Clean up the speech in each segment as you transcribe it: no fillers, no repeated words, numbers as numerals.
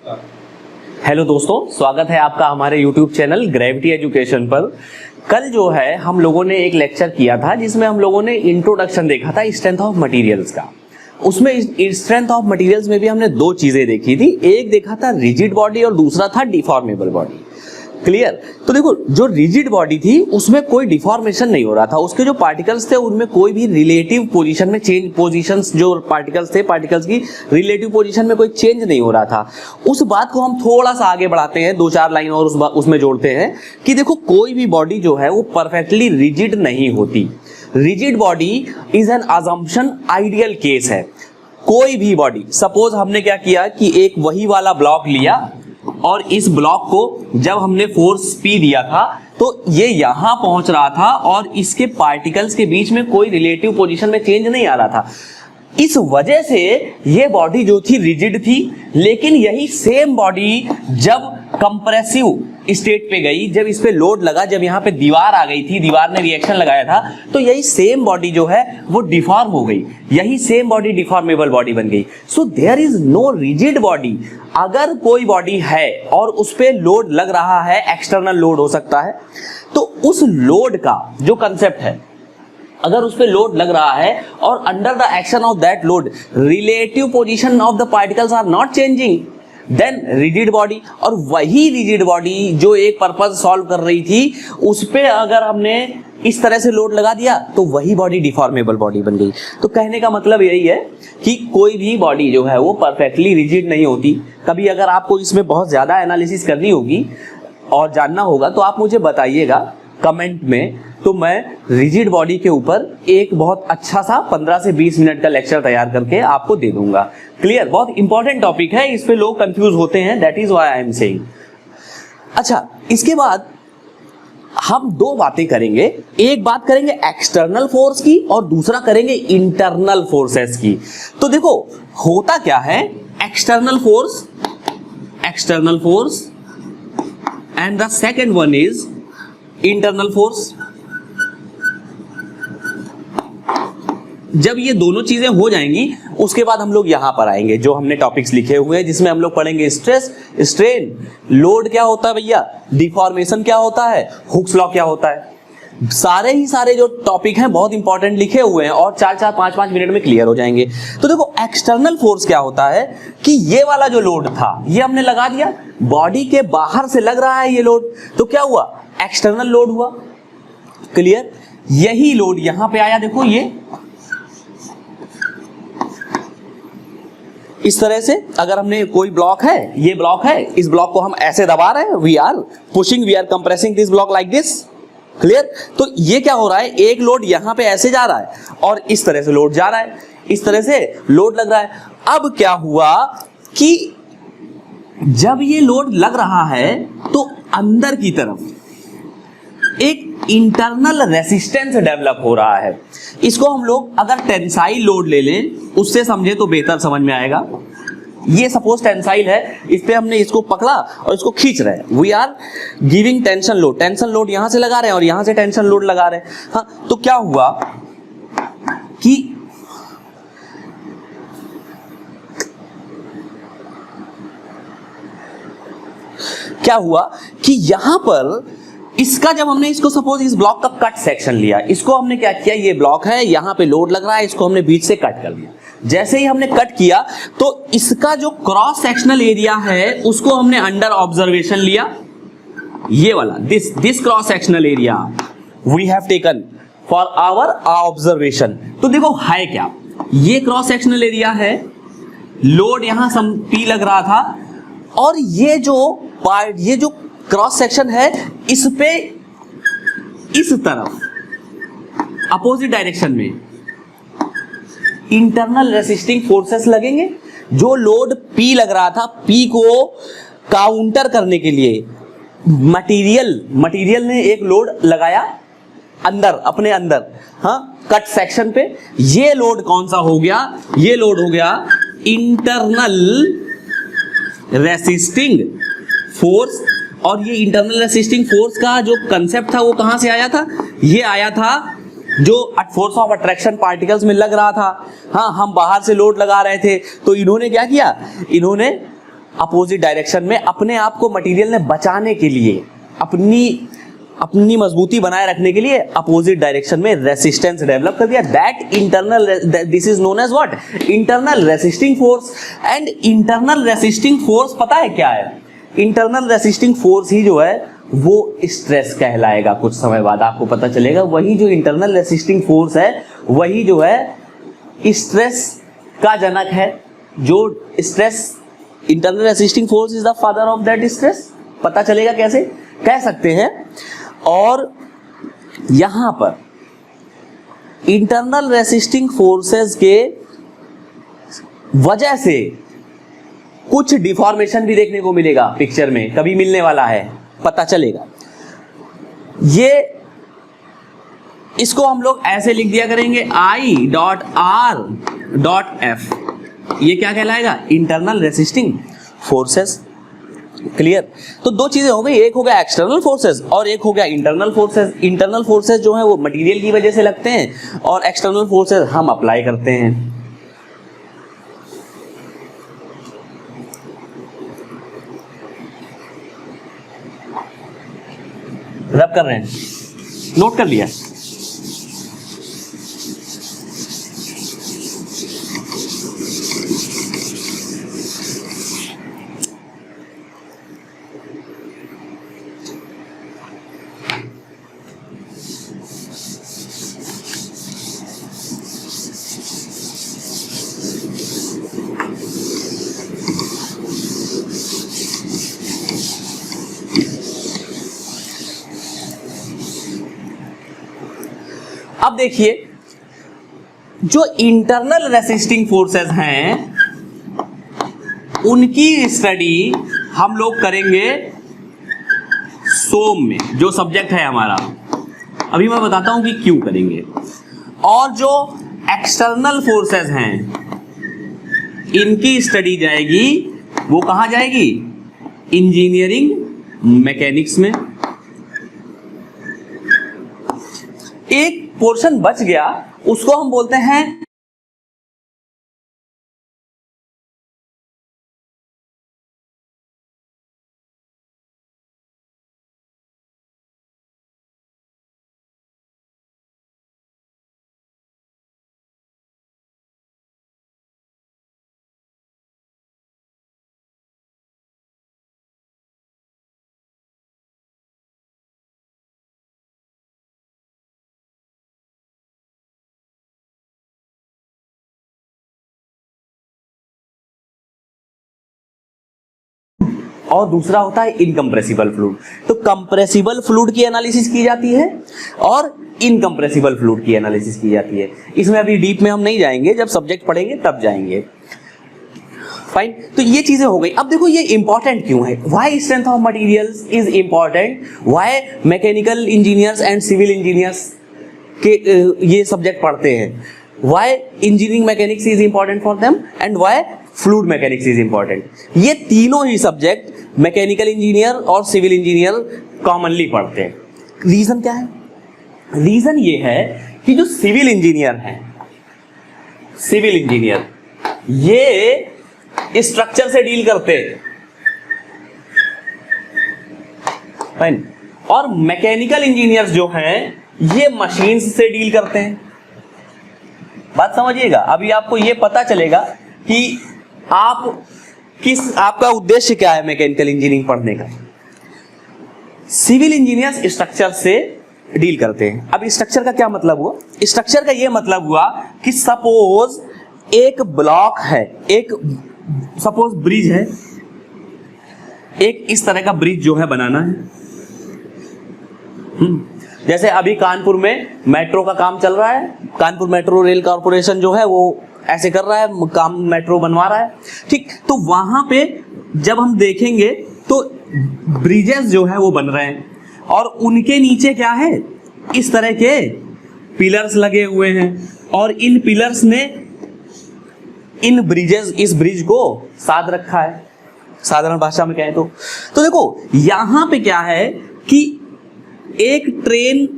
Hello दोस्तों, स्वागत है आपका हमारे YouTube चैनल ग्रेविटी एजुकेशन पर। कल जो है हम लोगों ने एक लेक्चर किया था जिसमें हम लोगों ने इंट्रोडक्शन देखा था स्ट्रेंथ ऑफ मटेरियल्स का। उसमें स्ट्रेंथ ऑफ मटेरियल्स में भी हमने दो चीजें देखी थी, एक देखा था रिजिड बॉडी और दूसरा था डिफॉर्मेबल बॉडी। क्लियर? तो देखो, जो रिजिड बॉडी थी उसमें कोई डिफॉर्मेशन नहीं हो रहा था, उसके जो पार्टिकल्स थे उनमें कोई भी रिलेटिव पोजीशन में चेंज, पोजीशंस जो पार्टिकल्स थे, पार्टिकल्स की रिलेटिव पोजीशन में कोई चेंज नहीं हो रहा था। उस बात को हम थोड़ा सा आगे बढ़ाते हैं, दो चार लाइन और उसमें जोड़ते हैं कि देखो, कोई भी बॉडी जो है वो परफेक्टली रिजिड नहीं होती। Rigid body is an assumption, ideal case है। कोई भी बॉडी, सपोज हमने क्या किया कि एक वही वाला ब्लॉक लिया और इस ब्लॉक को जब हमने फोर्स P दिया था तो ये यहां पहुंच रहा था और इसके पार्टिकल्स के बीच में कोई रिलेटिव पोजीशन में चेंज नहीं आ रहा था। इस वजह से ये बॉडी जो थी रिजिड थी, लेकिन यही सेम बॉडी जब कंप्रेसिव स्टेट पे गई, जब इस पे लोड लगा, जब यहाँ पे दीवार आ गई थी, दीवार ने रिएक्शन लगाया था, तो यही सेम बॉडी जो है वो डिफॉर्म हो गई, यही सेम बॉडी डिफॉर्मेबल बॉडी बन गई। So there is no rigid body. अगर कोई बॉडी है और उस पे लोड लग रहा है, एक्सटर्नल लोड हो सकता है, तो उस लोड का जो कंसेप्ट है, अगर उस पे लोड लग रहा है और under the action of that load relative position of the particles are not changing, then rigid body. और वही रिजिड बॉडी जो एक पर्पस सॉल्व कर रही थी, उस पे अगर हमने इस तरह से लोड लगा दिया तो वही बॉडी डिफॉर्मेबल बॉडी बन गई। तो कहने का मतलब यही है कि कोई भी बॉडी जो है वो परफेक्टली रिजिड नहीं होती। कभी अगर आपको इसमें बहुत ज्यादा एनालिसिस करनी होगी और जानना होगा तो आप मुझे बताइएगा कमेंट में, तो मैं रिजिड बॉडी के ऊपर एक बहुत अच्छा सा 15 से 20 मिनट का लेक्चर तैयार करके आपको दे दूंगा। क्लियर? बहुत इंपॉर्टेंट टॉपिक है, इस पे लोग कंफ्यूज होते हैं, that is why I am saying. अच्छा, इसके बाद हम दो बातें करेंगे, एक बात करेंगे एक्सटर्नल फोर्स की और दूसरा करेंगे इंटरनल फोर्सेस की। तो देखो, होता क्या है, external force and the second one is internal force. जब ये दोनों चीजें हो जाएंगी उसके बाद हम लोग यहां पर आएंगे, जो हमने टॉपिक्स लिखे हुए हैं, जिसमें हम लोग पढ़ेंगे स्ट्रेस, स्ट्रेन, लोड क्या होता है भैया, डिफॉर्मेशन क्या होता है, हुक्स लॉ क्या होता है। सारे जो टॉपिक हैं बहुत इंपॉर्टेंट लिखे हुए हैं और 4-4, 5-5 मिनट में क्लियर हो जाएंगे। तो देखो, एक्सटर्नल फोर्स क्या होता है कि ये वाला जो लोड था ये हमने लगा दिया, बॉडी के बाहर से लग रहा है ये लोड, तो क्या हुआ, एक्सटर्नल लोड हुआ। क्लियर? यही लोड यहां पे आया, देखो ये इस तरह से, अगर हमने कोई ब्लॉक है, ये ब्लॉक है, इस ब्लॉक को हम ऐसे दबा रहे हैं, we are pushing, we are compressing this block like this. Clear? तो ये क्या हो रहा है, एक लोड यहां पे ऐसे जा रहा है और इस तरह से लोड जा रहा है, इस तरह से लोड लग रहा है। अब क्या हुआ कि जब ये लोड लग रहा है तो अंदर की तरफ एक इंटरनल रेसिस्टेंस डेवलप हो रहा है। इसको हम लोग अगर टेंसाइल लोड ले लें, उससे समझे तो बेहतर समझ में आएगा। ये सपोज टेंसाइल है, इस पे हमने इसको पकड़ा और इसको खींच रहे हैं, we are giving tension load. Tension load यहां से लगा रहे हैं और यहां से टेंशन लोड लगा रहे हैं। हाँ, तो क्या हुआ कि यहां पर इसका, जब हमने इसको सपोज इस ब्लॉक का कट सेक्शन लिया, इसको हमने क्या किया, ये ब्लॉक है, यहां पे लोड लग रहा है, इसको हमने बीच से कट कर लिया। जैसे ही हमने कट किया तो इसका जो क्रॉस सेक्शनल एरिया है उसको हमने अंडर ऑब्जर्वेशन लिया, ये वाला this cross sectional area we have taken for our observation. तो देखो है क्या, ये क्रॉस सेक्शनल एरिया है, लोड यहां P लग रहा था और ये जो क्रॉस सेक्शन है इस पे इस तरफ अपोजिट डायरेक्शन में इंटरनल रेसिस्टिंग फोर्सेस लगेंगे। जो लोड P लग रहा था, P को काउंटर करने के लिए मटेरियल ने एक लोड लगाया अंदर, अपने अंदर, हाँ, कट सेक्शन पे। ये लोड कौन सा हो गया, ये लोड हो गया इंटरनल रेसिस्टिंग फोर्स। और ये इंटरनल रेसिस्टिंग फोर्स का जो कंसेप्ट था वो कहां से आया था, ये आया था जो फोर्स ऑफ अट्रैक्शन पार्टिकल्स में लग रहा था। हाँ, हम बाहर से लोड लगा रहे थे तो इन्होंने क्या किया, इन्होंने अपोजिट डायरेक्शन में अपने आप को मटेरियल ने बचाने के लिए, अपनी मजबूती बनाए रखने के लिए अपोजिट डायरेक्शन में रेसिस्टेंस डेवलप कर दिया। That internal, this is known as what, internal resisting force. And internal resisting force पता है क्या है? इंटरनल रेसिस्टिंग फोर्स ही जो है वो स्ट्रेस कहलाएगा। कुछ समय बाद आपको पता चलेगा वही जो इंटरनल रेसिस्टिंग फोर्स है वही जो है स्ट्रेस का जनक है। जो stress, internal resisting force is the father of that stress. पता चलेगा कैसे, कह सकते हैं। और यहां पर इंटरनल रेसिस्टिंग फोर्सेस के वजह से कुछ डिफॉर्मेशन भी देखने को मिलेगा पिक्चर में, कभी मिलने वाला है, पता चलेगा। ये इसको हम लोग ऐसे लिख दिया करेंगे I.R.F, ये क्या कहलाएगा? Internal resisting forces. क्लियर? तो दो चीजें हो गई, एक हो गया एक्सटर्नल फोर्सेस और एक हो गया इंटरनल फोर्सेस। इंटरनल फोर्सेस जो है वो मटेरियल की वजह से लगते हैं और एक्सटर्नल फोर्सेस हम अप्लाई करते हैं। रब कर रहे हैं, नोट कर लिया? अब देखिए, जो इंटरनल रेसिस्टिंग फोर्सेस हैं उनकी स्टडी हम लोग करेंगे सोम में, जो सब्जेक्ट है हमारा। अभी मैं बताता हूं कि क्यों करेंगे। और जो एक्सटर्नल फोर्सेस हैं इनकी स्टडी जाएगी, वो कहां जाएगी? इंजीनियरिंग मैकेनिक्स में। एक पोर्शन बच गया, उसको हम बोलते हैं और दूसरा होता है इनकम्प्रेसिबल फ्लूइड। तो कंप्रेसिबल फ्लूइड की एनालिसिस की जाती है और इनकम्प्रेसिबल फ्लूइड की एनालिसिस की जाती है। इसमें अभी डीप में हम नहीं जाएंगे, जब सब्जेक्ट पढ़ेंगे तब जाएंगे। फाइन, तो ये चीजें हो गई। अब देखो ये इंपॉर्टेंट क्यों है, why strength of materials is important, why mechanical engineers and civil engineers के ये सब्जेक्ट पढ़ते हैं, why engineering mechanics is important for them and why fluid mechanics is important. ये तीनों ही सब्जेक्ट मैकेनिकल इंजीनियर और सिविल इंजीनियर कॉमनली पढ़ते हैं। रीजन क्या है? रीजन ये है कि जो सिविल इंजीनियर हैं, सिविल इंजीनियर ये स्ट्रक्चर से डील करते हैं, फाइन, और मैकेनिकल इंजीनियर्स जो हैं ये मशीन्स से डील करते हैं। बात समझिएगा। अभी आपको ये पता चलेगा कि आपका उद्देश्य क्या है मैकेनिकल इंजीनियरिंग पढ़ने का। सिविल इंजीनियर्स स्ट्रक्चर से डील करते हैं। अब स्ट्रक्चर का क्या मतलब हुआ? स्ट्रक्चर का ये मतलब हुआ कि सपोज एक ब्लॉक है, एक सपोज ब्रिज है, एक इस तरह का ब्रिज जो है बनाना है। जैसे अभी कानपुर में मेट्रो का काम चल रहा है, कानपुर मेट्रो रेल कॉर्पोरेशन जो है वो ऐसे कर रहा है, काम मेट्रो बनवा रहा है, ठीक। तो वहां पे जब हम देखेंगे तो ब्रिजेस जो है वो बन रहे हैं और उनके नीचे क्या है, इस तरह के पिलर्स लगे हुए हैं और इन पिलर्स ने इन ब्रिजेस, इस ब्रिज को साध रखा है, साधारण भाषा में कहें तो देखो यहां पे क्या है कि एक ट्रेन,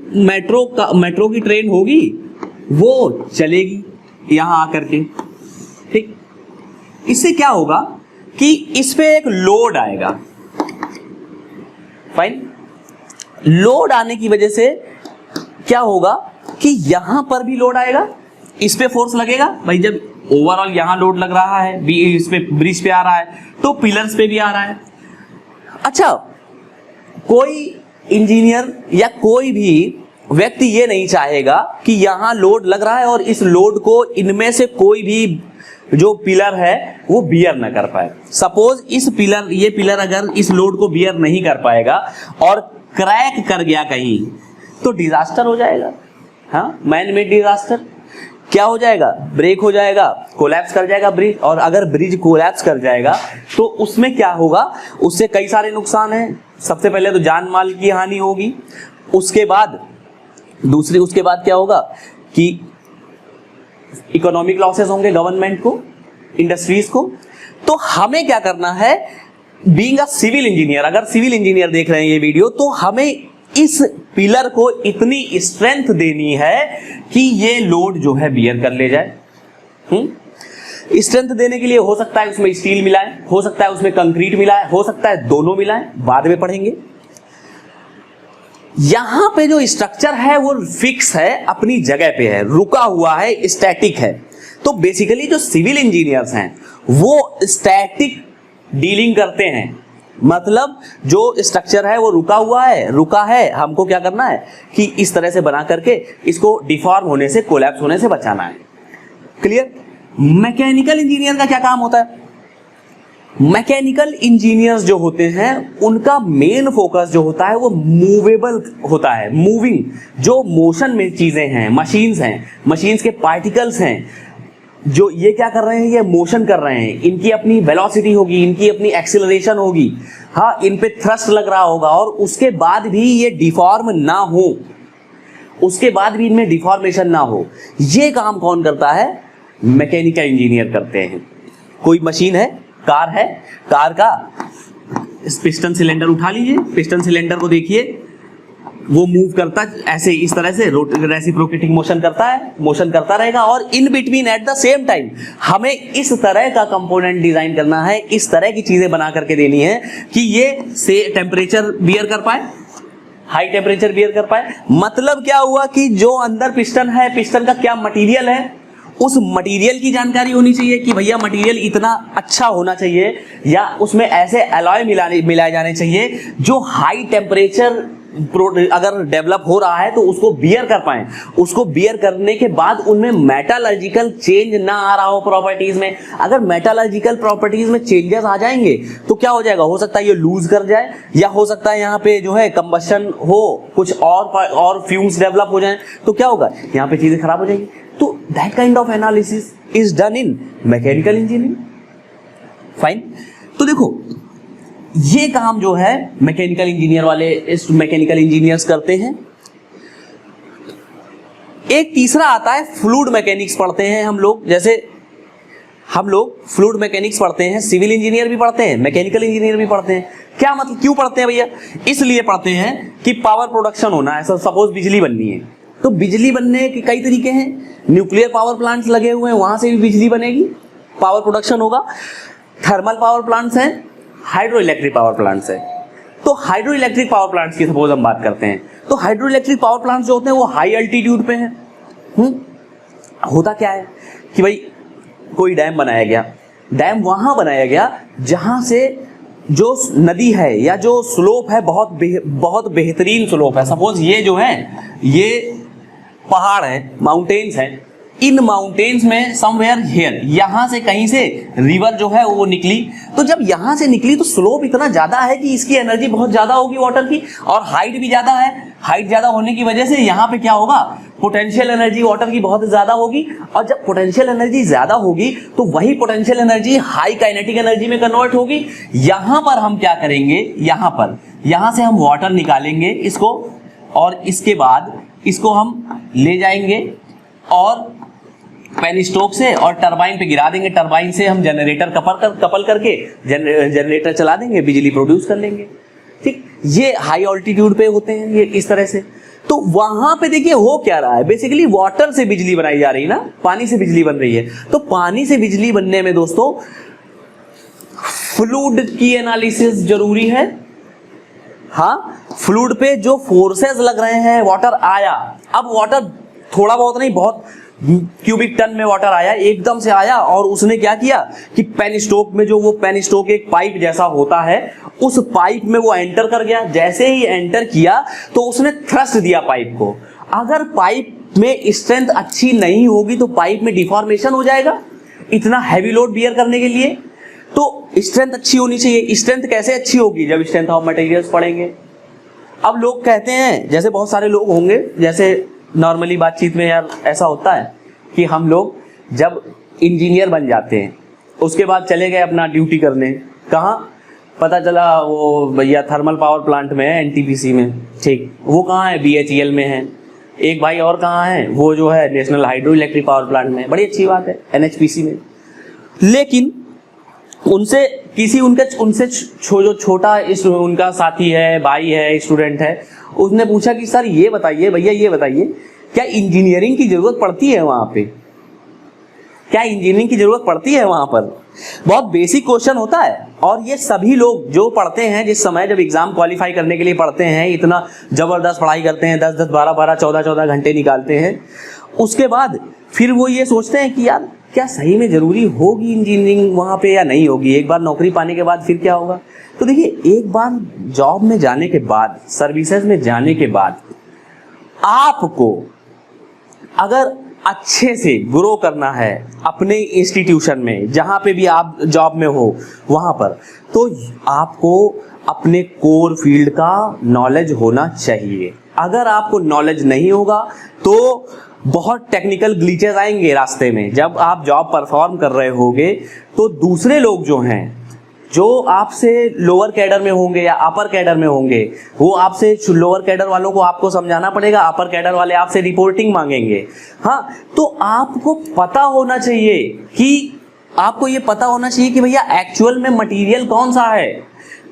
मेट्रो की ट्रेन होगी, वो चलेगी यहां आकर के, ठीक। इससे क्या होगा कि इस पे एक लोड आएगा, फाइन। लोड आने की वजह से क्या होगा कि यहां पर भी लोड आएगा, इस पे फोर्स लगेगा भाई। जब ओवरऑल यहां लोड लग रहा है, इस पे ब्रिज पे आ रहा है, तो पिलर्स पे भी आ रहा है। अच्छा, कोई इंजीनियर या कोई भी व्यक्ति ये नहीं चाहेगा कि यहां लोड लग रहा है और इस लोड को इनमें से कोई भी जो पिलर है वो बियर ना कर पाए। सपोज ये पिलर अगर इस लोड को बियर नहीं कर पाएगा और क्रैक कर गया कहीं, तो डिजास्टर हो जाएगा। हाँ, मैन मेड डिजास्टर। क्या हो जाएगा? ब्रेक हो जाएगा, कोलैप्स कर जाएगा ब्रिज। और अगर ब्रिज कोलैप्स कर जाएगा तो उसमें क्या होगा? उससे कई सारे नुकसान हैं। सबसे पहले तो जान माल की हानि होगी। उसके बाद क्या होगा कि इकोनॉमिक लॉसेस होंगे गवर्नमेंट को, इंडस्ट्रीज को। तो हमें क्या करना है, बीइंग अ सिविल इंजीनियर, अगर सिविल इंजीनियर देख रहे हैं ये वीडियो, तो हमें इस पिलर को इतनी स्ट्रेंथ देनी है कि ये लोड जो है बियर कर ले जाए। स्ट्रेंथ देने के लिए हो सकता है उसमें स्टील मिलाएं, हो सकता है उसमें कंक्रीट मिलाएं, हो सकता है दोनों मिलाएं, बाद में पढ़ेंगे। यहां पे जो स्ट्रक्चर है वो फिक्स है, अपनी जगह पे है, रुका हुआ है, स्टैटिक है। तो बेसिकली जो सिविल इंजीनियर्स हैं वो स्टैटिक डीलिंग करते हैं। मतलब जो स्ट्रक्चर है वो रुका है, हमको क्या करना है कि इस तरह से बना करके इसको डिफॉर्म होने से, कोलैप्स होने से बचाना है। क्लियर? मैकेनिकल इंजीनियर का क्या काम होता है? मैकेनिकल इंजीनियर्स जो होते हैं उनका मेन फोकस जो होता है वो मूवेबल होता है। मूविंग, जो मोशन में चीजें हैं, मशीन्स हैं, मशीन्स के पार्टिकल्स हैं, जो ये क्या कर रहे हैं, ये मोशन कर रहे हैं। इनकी अपनी वेलोसिटी होगी, इनकी अपनी एक्सीलरेशन होगी, हाँ, इन पे थ्रस्ट लग रहा होगा, और उसके बाद भी ये डिफॉर्म ना हो, उसके बाद भी इनमें डिफॉर्मेशन ना हो। ये काम कौन करता है? मैकेनिकल इंजीनियर करते हैं। कोई मशीन है, कार है, कार का पिस्टन सिलेंडर उठा लीजिए, पिस्टन सिलेंडर को देखिए, वो मूव करता ऐसे, इस तरह से रेसिप्रोकेटिंग मोशन करता है, मोशन करता रहेगा। और in between at the same time हमें इस तरह का कंपोनेंट डिजाइन करना है, इस तरह की चीजें बना करके देनी है कि ये से टेम्परेचर बियर कर पाए, हाई टेम्परेचर बियर कर पाए। मतलब क्या हुआ कि जो अंदर पिस्टन है, पिस्टन का क्या मटीरियल है, उस मटेरियल की जानकारी होनी चाहिए कि भैया मटेरियल इतना अच्छा होना चाहिए, या उसमें ऐसे अलॉय मिलाए जाने चाहिए जो हाई टेम्परेचर अगर डेवलप हो रहा है तो उसको बियर कर पाए। उसको बियर करने के बाद उनमें मेटालर्जिकल चेंज ना आ रहा हो प्रॉपर्टीज में। अगर मेटालर्जिकल प्रॉपर्टीज में चेंजेस आ जाएंगे तो क्या हो जाएगा? हो सकता है ये लूज कर जाए, या हो सकता है यहाँ पे जो है कंबशन हो, कुछ और फ्यूम्स डेवलप हो जाए, तो क्या होगा? यहाँ पे चीजें खराब हो जाएंगी। तो that kind of analysis is done in mechanical engineering. Fine. तो देखो, ये काम जो है मैकेनिकल इंजीनियर्स करते हैं। एक तीसरा आता है फ्लूइड मैकेनिक्स पढ़ते हैं हम लोग। जैसे हम लोग फ्लूइड मैकेनिक्स पढ़ते हैं, सिविल इंजीनियर भी पढ़ते हैं, मैकेनिकल इंजीनियर भी पढ़ते हैं। क्या मतलब, क्यों पढ़ते हैं भैया? इसलिए पढ़ते हैं कि पावर प्रोडक्शन होना है। सपोज बिजली बननी है, तो बिजली बनने के कई तरीके हैं। न्यूक्लियर पावर प्लांट्स लगे हुए हैं, वहां से भी बिजली बनेगी, पावर प्रोडक्शन होगा। थर्मल पावर प्लांट्स हैं, हाइड्रो इलेक्ट्रिक पावर प्लांट्स है। तो हाइड्रो इलेक्ट्रिक पावर प्लांट्स की सपोज हम बात करते हैं, तो हाइड्रो इलेक्ट्रिक पावर प्लांट्स जो होते हैं वो हाई अल्टीट्यूड पे हैं। होता क्या है कि भाई कोई डैम बनाया गया, डैम वहां बनाया गया जहां से जो नदी है या जो स्लोप है बहुत बेहतरीन स्लोप है। सपोज ये जो है ये पहाड़ है, माउंटेन्स हैं। इन माउंटेन्स में समवेयर हियर, यहां से कहीं से रिवर जो है वो निकली। तो जब यहां से निकली तो स्लोप इतना ज्यादा है कि इसकी एनर्जी बहुत ज्यादा होगी वाटर की, और हाइट भी ज्यादा है। हाइट ज्यादा होने की वजह से यहाँ पे क्या होगा? पोटेंशियल एनर्जी वाटर की बहुत ज्यादा होगी। और जब पोटेंशियल एनर्जी ज्यादा होगी तो वही potential energy high kinetic energy में कन्वर्ट होगी। यहां पर हम क्या करेंगे, यहां से हम वाटर निकालेंगे इसको, और इसके बाद इसको हम ले जाएंगे और पेनिस्टोक से और टरबाइन पे गिरा देंगे। टरबाइन से हम जनरेटर कपल करके जनरेटर चला देंगे, बिजली प्रोड्यूस कर लेंगे। ठीक, ये हाई ऑल्टीट्यूड पे होते हैं ये इस तरह से। तो वहां पे देखिए हो क्या रहा है, बेसिकली वाटर से बिजली बनाई जा रही है ना, पानी से बिजली बन रही है। तो पानी से बिजली बनने में दोस्तों फ्लूइड की एनालिसिस जरूरी है। हाँ, फ्लूइड पे जो फोर्सेस लग रहे हैं, वाटर आया, अब वाटर थोड़ा बहुत नहीं, बहुत क्यूबिक टन में वाटर आया, एकदम से आया, और उसने क्या किया कि पेन स्टोक में, जो वो पेन स्टोक एक पाइप जैसा होता है, उस पाइप में वो एंटर कर गया। जैसे ही एंटर किया तो उसने थ्रस्ट दिया पाइप को। अगर पाइप में स्ट्रेंथ अच्छी नहीं होगी तो पाइप में डिफॉर्मेशन हो जाएगा इतना हैवी लोड बियर करने के लिए। तो स्ट्रेंथ अच्छी होनी चाहिए। स्ट्रेंथ कैसे अच्छी होगी? जब स्ट्रेंथ ऑफ मटेरियल्स पढ़ेंगे। अब लोग कहते हैं, जैसे बहुत सारे लोग होंगे, जैसे नॉर्मली बातचीत में यार ऐसा होता है कि हम लोग जब इंजीनियर बन जाते हैं उसके बाद चले गए अपना ड्यूटी करने, कहाँ? पता चला वो भैया थर्मल पावर प्लांट में है, एनटीपीसी में, ठीक, वो कहाँ है? बीएचईएल में है। एक भाई और कहाँ है? वो जो है national hydro electric power plant में, बड़ी अच्छी बात है, एनएचपीसी में। लेकिन उनसे किसी उनसे जो छोटा उनका साथी है, भाई है, स्टूडेंट है, उसने पूछा कि सर ये बताइए भैया, ये बताइए क्या इंजीनियरिंग की जरूरत पड़ती है वहां पे? क्या इंजीनियरिंग की जरूरत पड़ती है वहां पर? बहुत बेसिक क्वेश्चन होता है। और ये सभी लोग जो पढ़ते हैं, जिस समय जब एग्जाम क्वालिफाई करने के लिए पढ़ते हैं, इतना जबरदस्त पढ़ाई करते हैं, 10-10, 12-12, 14-14 घंटे निकालते हैं, उसके बाद फिर वो ये सोचते हैं कि यार क्या सही में जरूरी होगी इंजीनियरिंग वहां पे या नहीं होगी? एक बार नौकरी पाने के बाद फिर क्या होगा? तो देखिए, एक बार जॉब में जाने के बाद, सर्विसेज में जाने के बाद, आपको अगर अच्छे से ग्रो करना है अपने इंस्टीट्यूशन में, जहां पे भी आप जॉब में हो वहां पर, तो आपको अपने कोर फील्ड का नॉलेज होना चाहिए। अगर आपको नॉलेज नहीं होगा तो बहुत टेक्निकल ग्लिचेस आएंगे रास्ते में। जब आप जॉब परफॉर्म कर रहे होगे तो दूसरे लोग जो हैं, जो आपसे लोअर कैडर में होंगे या अपर कैडर में होंगे, वो आपसे लोअर कैडर वालों को आपको समझाना पड़ेगा, अपर कैडर वाले आपसे रिपोर्टिंग मांगेंगे। हाँ, तो आपको पता होना चाहिए कि भैया एक्चुअल में मटेरियल कौन सा है,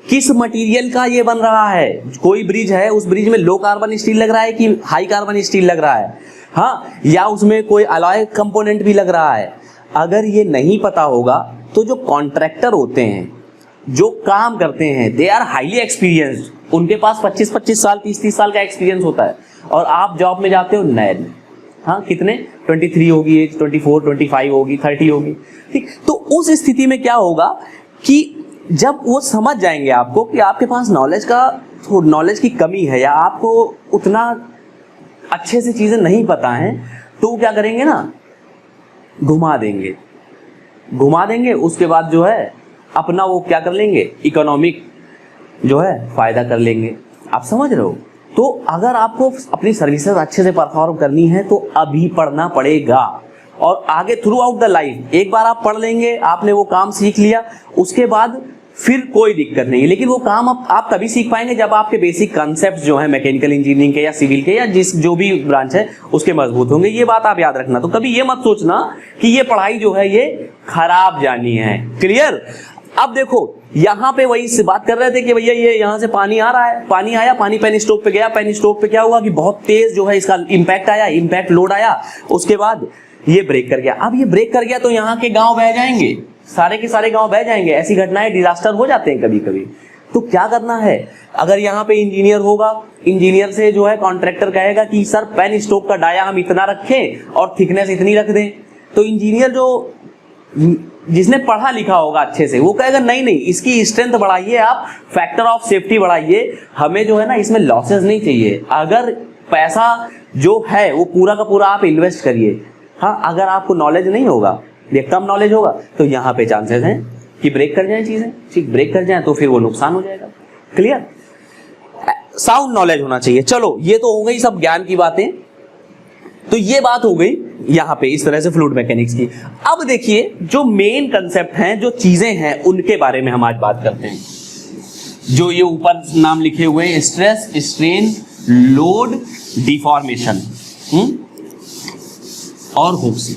किस मटेरियल का ये बन रहा है। कोई ब्रिज है, उस ब्रिज में लो कार्बन स्टील लग रहा है कि हाई कार्बन स्टील लग रहा है, हाँ, या उसमें कोई अलॉय कंपोनेंट भी लग रहा है। अगर ये नहीं पता होगा तो जो कॉन्ट्रैक्टर होते हैं, जो काम करते हैं, दे आर हाईली एक्सपीरियंस्ड, उनके पास 25-25 साल, 30-30 साल का एक्सपीरियंस होता है, और आप जॉब में जाते हो नए। हाँ, कितने? 23 होगी एज, 24, 25 होगी, 30 होगी, ठीक। तो उस स्थिति में क्या होगा कि जब वो समझ जाएंगे आपको कि आपके पास नॉलेज की कमी है या आपको उतना अच्छे से चीजें नहीं पता हैं, तो वो क्या करेंगे ना, घुमा देंगे। उसके बाद जो है अपना वो क्या कर लेंगे, इकोनॉमिक जो है फायदा कर लेंगे। आप समझ रहे हो? तो अगर आपको अपनी सर्विसेज अच्छे से परफॉर्म करनी है तो अभी पढ़ना पड़ेगा, और आगे थ्रू आउट द लाइफ एक बार आप पढ़ लेंगे, आपने वो काम सीख लिया, उसके बाद फिर कोई दिक्कत नहीं है। लेकिन वो काम आप तभी सीख पाएंगे जब आपके बेसिक कॉन्सेप्ट जो है मैकेनिकल इंजीनियरिंग के या सिविल के या जो भी ब्रांच है उसके मजबूत होंगे। ये बात आप याद रखना। तो कभी ये मत सोचना कि ये पढ़ाई जो है ये खराब जानी है। क्लियर? अब देखो, यहाँ पे वही से बात कर रहे थे कि भैया ये यहाँ से पानी आ रहा है, पानी आया, पानी पेन स्टोक पे गया, पेन स्टोक पे क्या हुआ कि बहुत तेज जो है इसका इम्पैक्ट आया, इम्पैक्ट लोड आया, उसके बाद ये ब्रेक कर गया। अब ये ब्रेक कर गया तो यहाँ के गांव बह जाएंगे, सारे के सारे गांव बह जाएंगे। ऐसी घटनाएं, डिजास्टर हो जाते हैं कभी कभी। तो क्या करना है, अगर यहाँ पे इंजीनियर होगा, इंजीनियर से जो है कॉन्ट्रैक्टर कहेगा कि सर पेन स्टोक का डाया हम इतना रखें और थिकनेस इतनी रख दें, तो इंजीनियर जो जिसने पढ़ा लिखा होगा अच्छे से, वो कहेगा नहीं नहीं, इसकी स्ट्रेंथ बढ़ाइए, आप फैक्टर ऑफ सेफ्टी बढ़ाइए, हमें जो है ना इसमें लॉसेस नहीं चाहिए। अगर पैसा जो है वो पूरा का पूरा आप इन्वेस्ट करिए। हाँ, अगर आपको नॉलेज नहीं होगा या कम नॉलेज होगा तो यहाँ पे चांसेस हैं कि ब्रेक कर जाए चीजें, ठीक, ब्रेक कर जाए तो फिर वो नुकसान हो जाएगा। क्लियर? साउंड नॉलेज होना चाहिए। चलो, ये तो हो गई सब ज्ञान की बातें। तो ये बात हो गई यहाँ पे इस तरह से फ्लूइड मैकेनिक्स की। अब देखिए, जो मेन कंसेप्ट हैं, जो चीजें हैं, उनके बारे में हम आज बात करते हैं। जो ये ऊपर नाम लिखे हुए हैं, स्ट्रेस, स्ट्रेन, लोड, डिफॉर्मेशन और हुक्स।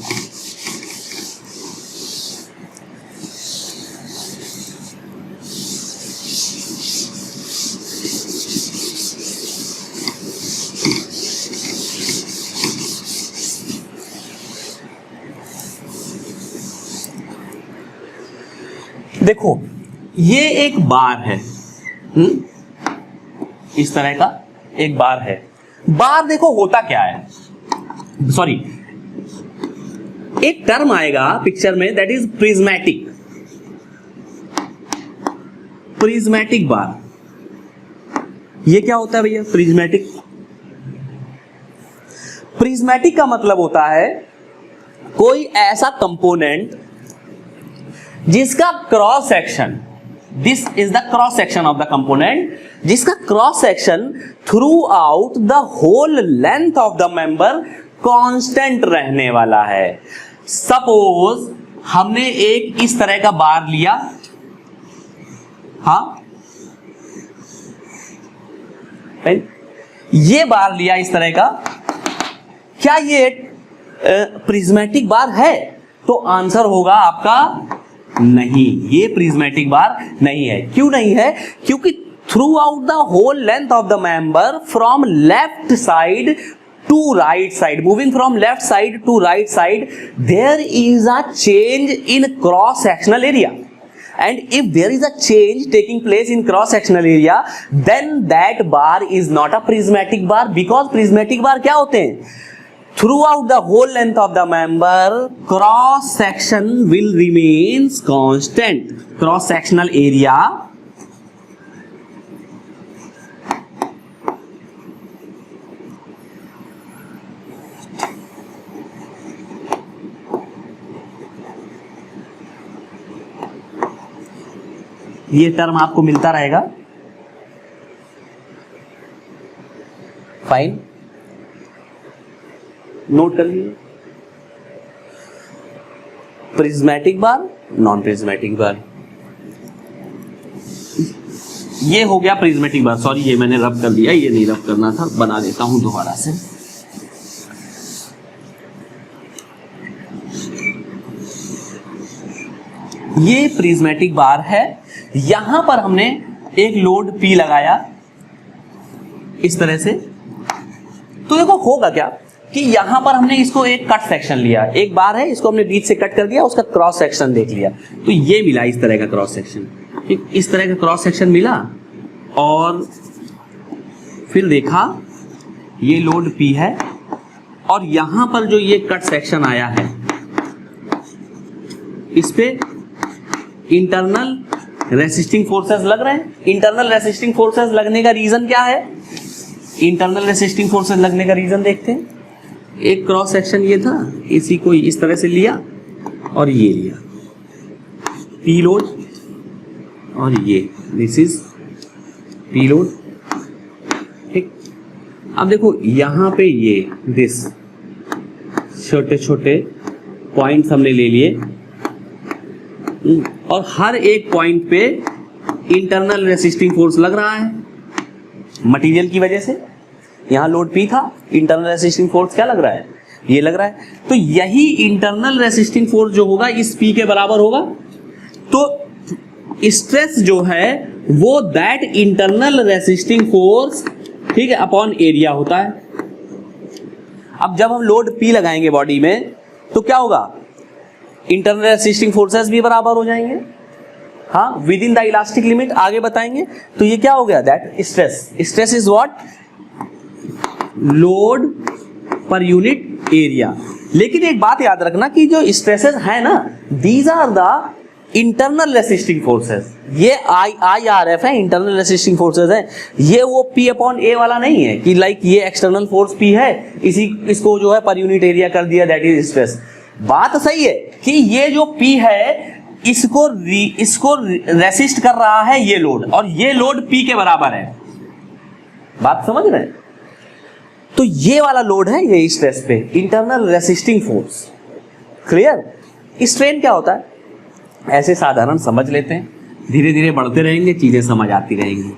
देखो, ये एक बार है, इस तरह का एक बार है। बार देखो होता क्या है, सॉरी एक टर्म आएगा पिक्चर में, दैट इज प्रिज्मेटिक। प्रिज्मेटिक बार, ये क्या होता है भैया प्रिज्मेटिक? प्रिज्मेटिक का मतलब होता है कोई ऐसा कंपोनेंट जिसका cross section, this is the cross section of the component, जिसका cross section throughout the whole length of the member constant रहने वाला है। सपोज हमने एक इस तरह का बार लिया, हाँ ये बार लिया इस तरह का, क्या ये प्रिज्मेटिक बार है? तो आंसर होगा आपका नहीं, ये प्रिज्मेटिक बार नहीं है। क्यों नहीं है? क्योंकि throughout the whole length of the member from left side to right side, moving from left side to right side, there is a change in cross sectional area, and if there is a change taking place in cross sectional area, then that bar is not a prismatic bar, because prismatic bar क्या होते हैं? Throughout the whole length of the member, cross section will remains constant. Cross sectional area ये term आपको मिलता रहेगा। Fine, note कर लीजिए। Prismatic बार, non prismatic बार, ये हो गया प्रिज्मेटिक बार। सॉरी ये मैंने रब कर दिया, ये नहीं रब करना था, बना देता हूं दोबारा से। ये प्रिज्मेटिक बार है, यहां पर हमने एक लोड P लगाया इस तरह से, तो देखो होगा क्या कि यहां पर हमने इसको एक कट सेक्शन लिया, एक बार है इसको हमने बीच से कट कर दिया, उसका क्रॉस सेक्शन देख लिया, तो ये मिला इस तरह का क्रॉस सेक्शन, इस तरह का क्रॉस सेक्शन मिला, और फिर देखा ये लोड P है, और यहां पर जो ये कट सेक्शन आया है इस पे इंटरनल रेसिस्टिंग फोर्सेस लग रहे हैं। इंटरनल रेसिस्टिंग फोर्सेस लगने का रीजन क्या है? इंटरनल रेसिस्टिंग फोर्सेस लगने का रीजन देखते हैं। एक क्रॉस सेक्शन ये था, इसी को इस तरह से लिया और ये लिया P लोड, और ये दिस इज P लोड, ठीक। अब देखो यहां पे ये दिस छोटे छोटे पॉइंट्स हमने ले लिए, और हर एक पॉइंट पे इंटरनल रेसिस्टिंग फोर्स लग रहा है मटेरियल की वजह से। यहां लोड P था, इंटरनल रेसिस्टिंग फोर्स क्या लग रहा है? ये लग रहा है। तो यही इंटरनल रेसिस्टिंग फोर्स जो होगा इस P के बराबर होगा। तो स्ट्रेस जो है वो दैट इंटरनल रेसिस्टिंग फोर्स, ठीक है, अपॉन एरिया होता है। अब जब हम लोड P लगाएंगे बॉडी में तो क्या होगा? इंटरनल रेसिस्टिंग फोर्सेस भी बराबर हो जाएंगे, हाँ, with in the elastic limit, आगे बताएंगे। तो ये क्या हो गया? That stress, stress is what? Load per unit area. लेकिन एक बात याद रखना कि जो स्ट्रेसेस है ना, these are the internal resisting forces. ये IRF है, इंटरनल रेसिस्टिंग फोर्सेस है। ये वो P अपॉन A वाला नहीं है कि लाइक ये एक्सटर्नल फोर्स P है, इसको जो है पर यूनिट एरिया कर दिया, दैट इज स्ट्रेस। बात सही है कि ये जो P है इसको रेसिस्ट कर रहा है ये लोड, और ये लोड P के बराबर है। बात समझ रहे हैं? तो ये वाला लोड है ये स्ट्रेस पे, internal resisting force. Clear? Strain क्या होता है ऐसे साधारण समझ लेते हैं, धीरे धीरे बढ़ते रहेंगे, चीजें समझ आती रहेंगी।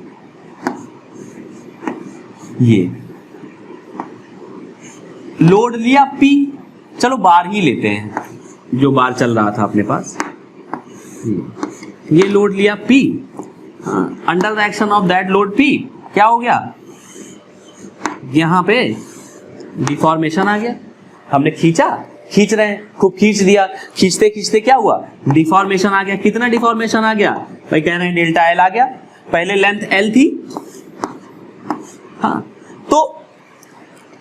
ये लोड लिया P, चलो बार ही लेते हैं, जो बार चल रहा था अपने पास। ये लोड लिया P, under the action of that load P क्या हो गया? यहां पे डिफॉर्मेशन आ गया। हमने खींच रहे हैं, खूब खींच दिया, खींचते खींचते क्या हुआ? डिफॉर्मेशन आ गया। कितना डिफॉर्मेशन आ गया? भाई कह रहे हैं डेल्टा एल आ गया, पहले लेंथ एल थी, हाँ, तो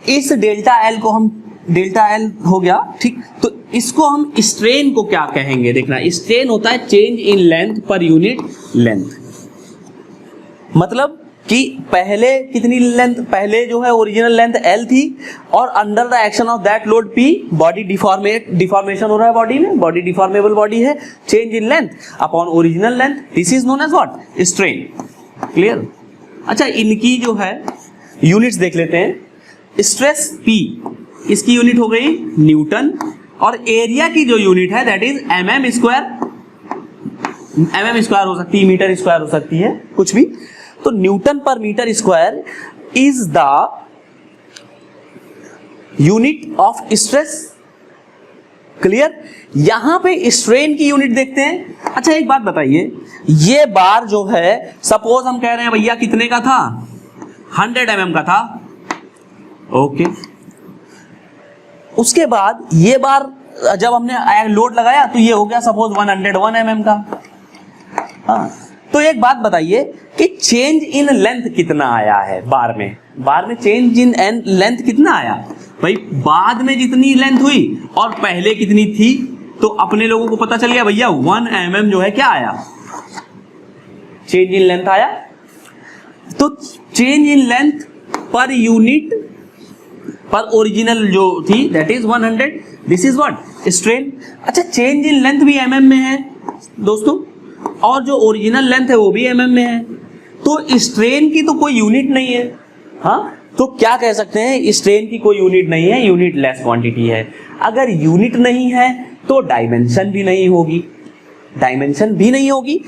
इस डेल्टा एल को हम, डेल्टा एल हो गया ठीक, तो इसको हम स्ट्रेन को क्या कहेंगे, देखना, स्ट्रेन होता है change in length per unit length. मतलब कि पहले कितनी लेंथ, पहले जो है ओरिजिनल लेंथ एल थी और under the action of that load P body deformation हो रहा है, बॉडी में, बॉडी डिफॉर्मेबल बॉडी है, change in length upon original length, this is known as what, strain. Clear? अच्छा, इनकी जो है यूनिट्स देख लेते हैं। स्ट्रेस पी, इसकी यूनिट हो गई न्यूटन, और एरिया की जो यूनिट है that is mm square, mm square हो सकती है, मीटर स्क्वायर हो सकती है, कुछ भी। तो newton per metre square is the unit of stress. Clear? यहां पे स्ट्रेन की यूनिट देखते हैं। अच्छा एक बात बताइए, ये बार जो है सपोज हम कह रहे हैं भैया कितने का था, 100 mm का था, ओके। उसके बाद ये बार जब हमने लोड लगाया तो ये हो गया सपोज 101 mm का, हाँ। तो एक बात बताइए कि चेंज इन लेंथ कितना आया है बार में, बार में चेंज इन लेंथ कितना आया भाई, बाद में जितनी लेंथ हुई और पहले कितनी थी, तो अपने लोगों को पता चल गया भैया 1 mm जो है क्या आया, चेंज इन लेंथ आया। तो change in length per unit पर ओरिजिनल जो थी that is 100, this is what, strain. अच्छा, चेंज इन लेंथ भी mm में है दोस्तों, और जो ओरिजिनल लेंथ है वो भी mm में है, तो स्ट्रेन की तो कोई यूनिट नहीं है, हाँ। तो क्या कह सकते हैं, स्ट्रेन की कोई यूनिट नहीं है, यूनिट लेस क्वांटिटी है। अगर यूनिट नहीं है तो डायमेंशन भी नहीं होगी, डायमेंशन भी नहीं होगी।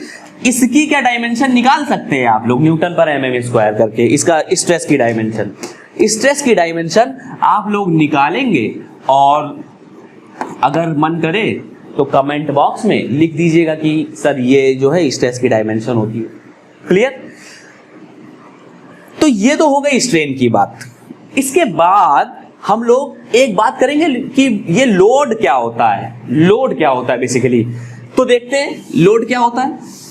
इसकी क्या डायमेंशन निकाल सकते हैं आप लोग, न्यूटन पर mm स्क्वायर करके इसका स्ट्रेस की डायमेंशन, स्ट्रेस की डायमेंशन आप लोग निकालेंगे, और अगर मन करे तो कमेंट बॉक्स में लिख दीजिएगा कि सर ये जो है स्ट्रेस की डायमेंशन होती है। क्लियर? तो ये तो हो गई स्ट्रेन की बात। इसके बाद हम लोग एक बात करेंगे कि ये लोड क्या होता है, लोड क्या होता है बेसिकली। तो देखते हैं लोड क्या होता है।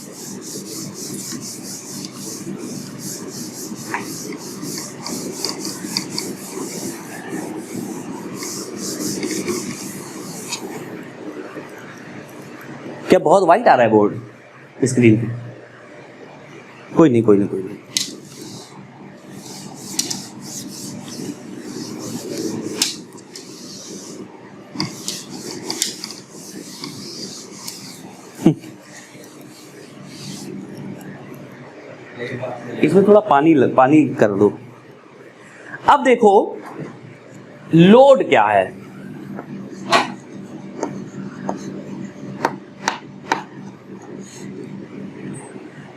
क्या बहुत वाइट आ रहा है बोर्ड स्क्रीन पे? कोई नहीं, कोई नहीं, कोई नहीं। इसमें थोड़ा पानी कर दो। अब देखो लोड क्या है।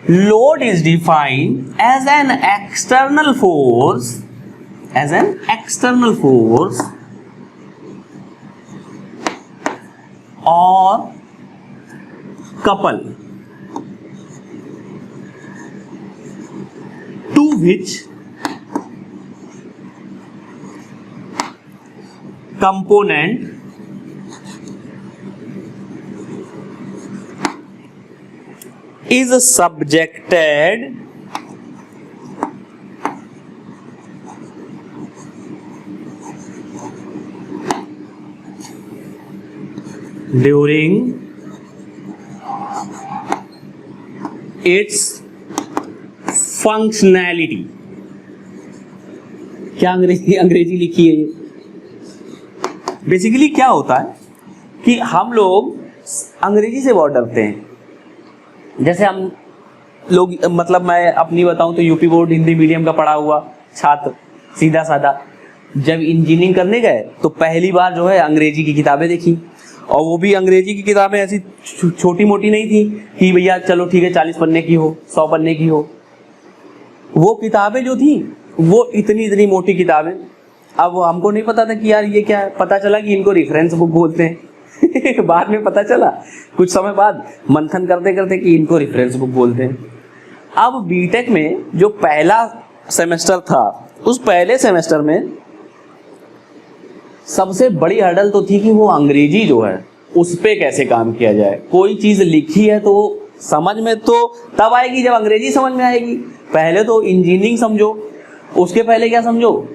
Load is defined as an external force, or couple to which component is subjected during its functionality। क्या अंग्रेजी लिखी है ये? बेसिकली क्या होता है कि हम लोग अंग्रेजी से बहुत डरते हैं। जैसे हम लोग, मतलब मैं अपनी बताऊं तो यूपी बोर्ड हिंदी मीडियम का पढ़ा हुआ छात्र, सीधा साधा, जब इंजीनियरिंग करने गए तो पहली बार जो है अंग्रेजी की किताबें देखी, और वो भी अंग्रेजी की किताबें ऐसी छोटी मोटी नहीं थी कि भैया चलो ठीक है 40 पन्ने की हो, 100 पन्ने की हो। वो किताबें जो थी वो इतनी मोटी किताबें। अब हमको नहीं पता था कि यार ये क्या है, पता चला कि इनको रेफरेंस बुक बोलते हैं। बाद में पता चला कुछ समय बाद मंथन करते करते कि इनको रेफरेंस बुक बोलते हैं। अब बीटेक में जो पहला सेमेस्टर था, उस पहले सेमेस्टर में सबसे बड़ी हर्डल तो थी कि वो अंग्रेजी जो है उस पे कैसे काम किया जाए। कोई चीज लिखी है तो समझ में तो तब आएगी जब अंग्रेजी समझ में आएगी। पहले तो इंजीनियरिंग समझो, उसके पहले क्या समझो,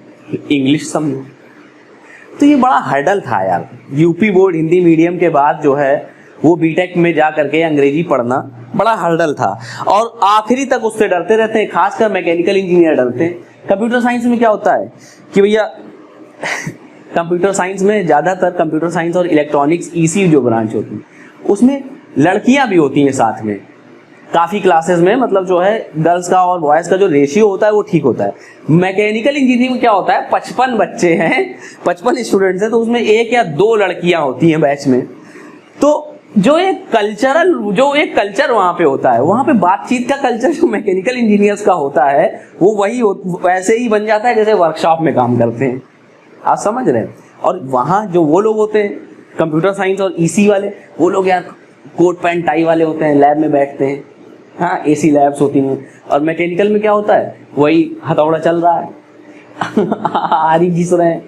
इंग्लिश समझो। तो ये बड़ा हर्डल था यार, यूपी बोर्ड हिंदी मीडियम के बाद जो है वो बीटेक में जा करके अंग्रेजी पढ़ना बड़ा हर्डल था, और आखिरी तक उससे डरते रहते हैं, खासकर मैकेनिकल इंजीनियर डरते हैं। कंप्यूटर साइंस में क्या होता है कि भैया कंप्यूटर साइंस में ज़्यादातर कंप्यूटर साइंस और इलेक्ट्रॉनिक्स ईसी जो ब्रांच होती है उसमें लड़कियां भी होती हैं साथ में, काफ़ी क्लासेस में, मतलब जो है गर्ल्स का और बॉयज़ का जो रेशियो होता है वो ठीक होता है। मैकेनिकल इंजीनियरिंग में क्या होता है, 55 बच्चे हैं, 55 स्टूडेंट्स हैं, तो उसमें 1 या 2 लड़कियां होती हैं बैच में। तो जो एक कल्चर वहाँ पे होता है, वहाँ पे बातचीत का कल्चर जो मैकेनिकल इंजीनियर्स का होता है वो वैसे ही बन जाता है जैसे वर्कशॉप में काम करते हैं, आप समझ रहे हैं। और वहाँ जो वो लोग होते हैं कंप्यूटर साइंस और ईसी वाले, वो लोग यार कोट पैंट टाई वाले होते हैं, लैब में बैठते हैं, हाँ एसी लैब्स होती हैं। और मैकेनिकल में क्या होता है, वही हथौड़ा चल रहा है आरी घिस रहे हैं,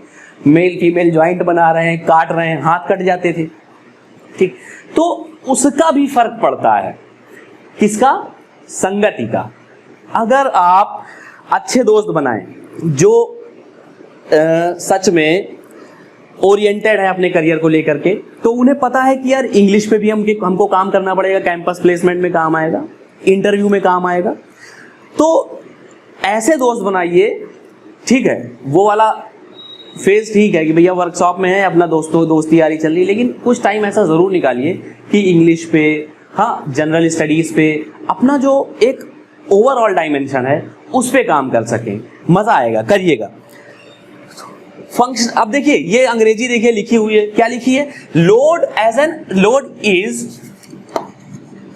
मेल फीमेल ज्वाइंट बना रहे हैं, काट रहे हैं, हाथ कट जाते थे, ठीक। तो उसका भी फर्क पड़ता है, किसका, संगति का। अगर आप अच्छे दोस्त बनाएं जो सच में ओरिएंटेड है अपने करियर को लेकर के, तो उन्हें पता है कि यार इंग्लिश पे भी हमको काम करना पड़ेगा, कैंपस प्लेसमेंट में काम आएगा, इंटरव्यू में काम आएगा। तो ऐसे दोस्त बनाइए, ठीक है, वो वाला फेज ठीक है कि भैया वर्कशॉप में है, अपना दोस्ती यारी चल रही, लेकिन कुछ टाइम ऐसा ज़रूर निकालिए कि इंग्लिश पे, हाँ जनरल स्टडीज़ पे अपना जो एक ओवरऑल डायमेंशन है उस पे काम कर सकें, मज़ा आएगा, करिएगा। फंक्शन, अब देखिए ये अंग्रेजी देखिए लिखी हुई है, क्या लिखी है, load is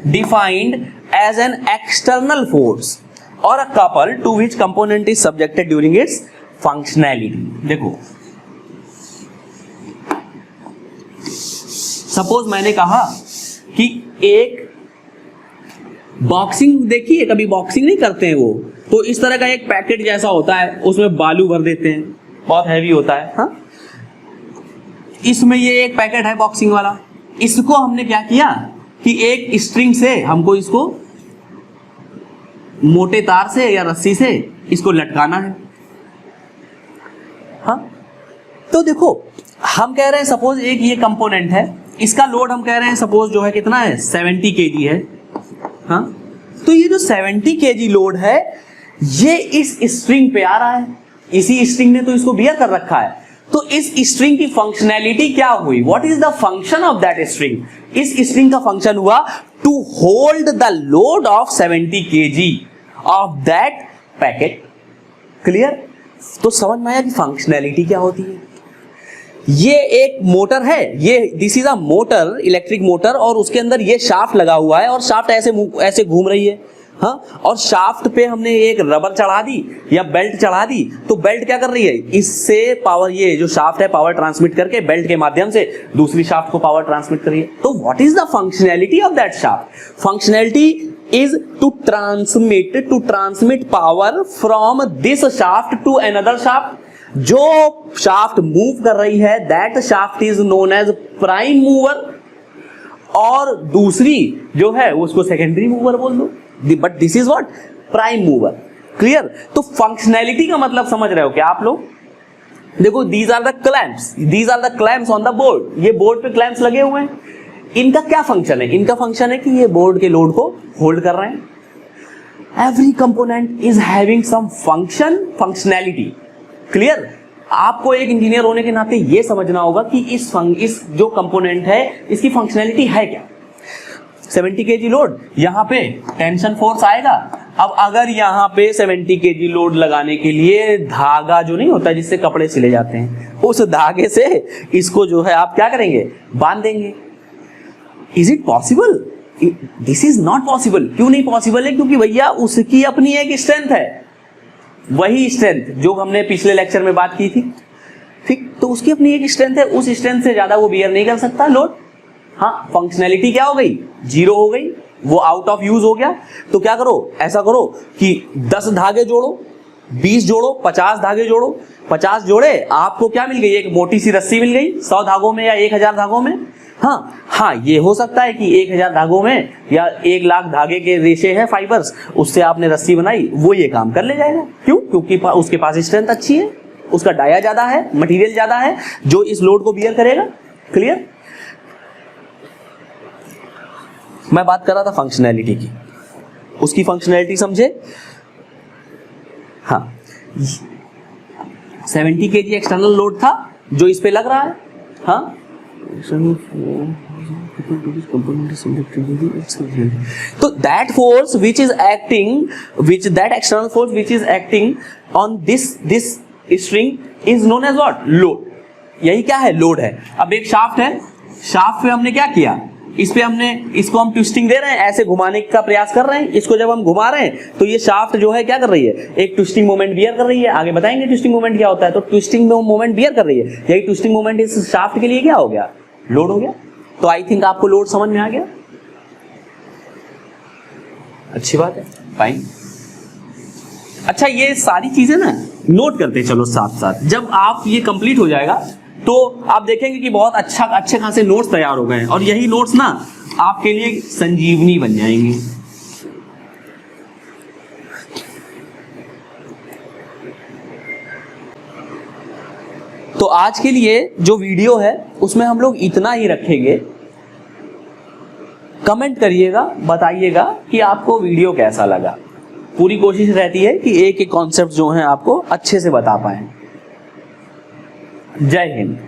defined as an external force और a couple to which component is subjected during its functionality. देखो सपोज मैंने कहा कि एक बॉक्सिंग, देखिए कभी बॉक्सिंग नहीं करते हैं वो, तो इस तरह का एक पैकेट जैसा होता है, उसमें बालू भर देते हैं, बहुत हैवी होता है, हाँ। इसमें ये एक पैकेट है बॉक्सिंग वाला, इसको हमने क्या किया कि एक स्ट्रिंग से हमको इसको मोटे तार से या रस्सी से इसको लटकाना है, हाँ। तो देखो हम कह रहे हैं सपोज एक ये कंपोनेंट है, इसका लोड हम कह रहे हैं सपोज जो है कितना है, 70 kg है, हाँ। तो ये जो 70 kg लोड है ये इस स्ट्रिंग पे आ रहा है, इसी स्ट्रिंग ने तो इसको बियर कर रखा है। तो इस स्ट्रिंग की फंक्शनैलिटी क्या हुई, what is the function of that string, इस स्ट्रिंग का फंक्शन हुआ to hold the load of 70 kg of that packet. Clear? तो समझ में आया कि फंक्शनैलिटी क्या होती है। ये एक मोटर है, ये this is a motor, electric motor, और उसके अंदर ये शाफ्ट लगा हुआ है और शाफ्ट ऐसे घूम रही है, हाँ। और शाफ्ट पे हमने एक रबर चढ़ा दी या बेल्ट चढ़ा दी, तो बेल्ट क्या कर रही है, इससे पावर, ये जो शाफ्ट है पावर ट्रांसमिट करके बेल्ट के माध्यम से दूसरी शाफ्ट को पावर ट्रांसमिट कर रही है। तो what is the functionality of that shaft, functionality is to transmit power from this shaft to another shaft. जो शाफ्ट मूव कर रही है that shaft is known as prime mover, और दूसरी जो है उसको सेकेंडरी मूवर बोल दो, but this is what, prime mover. Clear? तो फंक्शनैलिटी का मतलब समझ रहे हो क्या आप लोग? देखो these are the clamps on the board, ये बोर्ड पे क्लैंप्स लगे हुए हैं। इनका क्या फंक्शन है? इनका फंक्शन है कि ये बोर्ड के लोड को होल्ड कर रहे हैं। Every component is having some functionality. Clear? आपको एक इंजीनियर होने के नाते ये समझना होगा कि इस जो कंपोनेंट है इसकी फंक्शनैलिटी है क्या। 70 kg लोड, यहाँ पे टेंशन फोर्स आएगा। अब अगर यहाँ पे 70 kg लोड लगाने के लिए धागा जो नहीं होता जिससे कपड़े सिले जाते हैं, उस धागे से इसको जो है आप क्या करेंगे, बांध देंगे। Is it possible? This is not possible. क्यों नहीं पॉसिबल है? क्योंकि भैया उसकी अपनी एक स्ट्रेंथ है, वही स्ट्रेंथ जो हमने पिछले लेक्चर में बात की थी, ठीक। तो उसकी अपनी एक स्ट्रेंथ है, उस स्ट्रेंथ से ज्यादा वो बियर नहीं कर सकता लोड। हाँ, फंक्शनैलिटी क्या हो गई, 0 हो गई, वो आउट ऑफ यूज हो गया। तो क्या करो, ऐसा करो कि 10 धागे जोड़ो, 20 जोड़ो, 50 धागे जोड़ो। 50 जोड़े, आपको क्या मिल गई, एक मोटी सी रस्सी मिल गई 100 धागों में या 1000 धागों में। हाँ, ये हो सकता है कि 1000 धागों में या 1 लाख धागे के रेशे हैं फाइबर्स, उससे आपने रस्सी बनाई, वो ये काम कर ले जाएगा। क्यों? क्योंकि उसके पास स्ट्रेंथ अच्छी है, उसका डाया ज्यादा है, मटेरियल ज्यादा है जो इस लोड को बियर करेगा। क्लियर? मैं बात कर रहा था फंक्शनैलिटी की, उसकी फंक्शनैलिटी समझे? हाँ, 70 kg एक्सटर्नल लोड था जो इस पे लग रहा है। हाँ, तो that force which is acting, that external force which is acting on this string is known as what? Load. यही क्या है? लोड है। अब एक शाफ्ट है, शाफ्ट पे हमने क्या किया, इस पे हमने इसको हम ट्विस्टिंग दे रहे हैं, ऐसे घुमाने का प्रयास कर रहे हैं। इसको जब हम घुमा रहे हैं तो ये शाफ्ट जो है क्या कर रही है, एक ट्विस्टिंग मोमेंट बियर कर रही है। आगे बताएंगे ट्विस्टिंग मोमेंट क्या होता है। तो ट्विस्टिंग मोमेंट बियर कर रही है, यही ट्विस्टिंग मोमेंट इस शाफ्ट के लिए क्या हो गया? लोड हो गया। तो आई थिंक आपको लोड समझ में आ गया। अच्छी बात है, फाइन। अच्छा, ये सारी चीजें ना नोट करते चलो साथ साथ। जब आप ये कंप्लीट हो जाएगा तो आप देखेंगे कि बहुत अच्छे खासे नोट्स तैयार हो गए हैं, और यही नोट्स ना आपके लिए संजीवनी बन जाएंगे। तो आज के लिए जो वीडियो है उसमें हम लोग इतना ही रखेंगे। कमेंट करिएगा, बताइएगा कि आपको वीडियो कैसा लगा। पूरी कोशिश रहती है कि एक एक कॉन्सेप्ट जो है आपको अच्छे से बता पाएं। जय हिंद।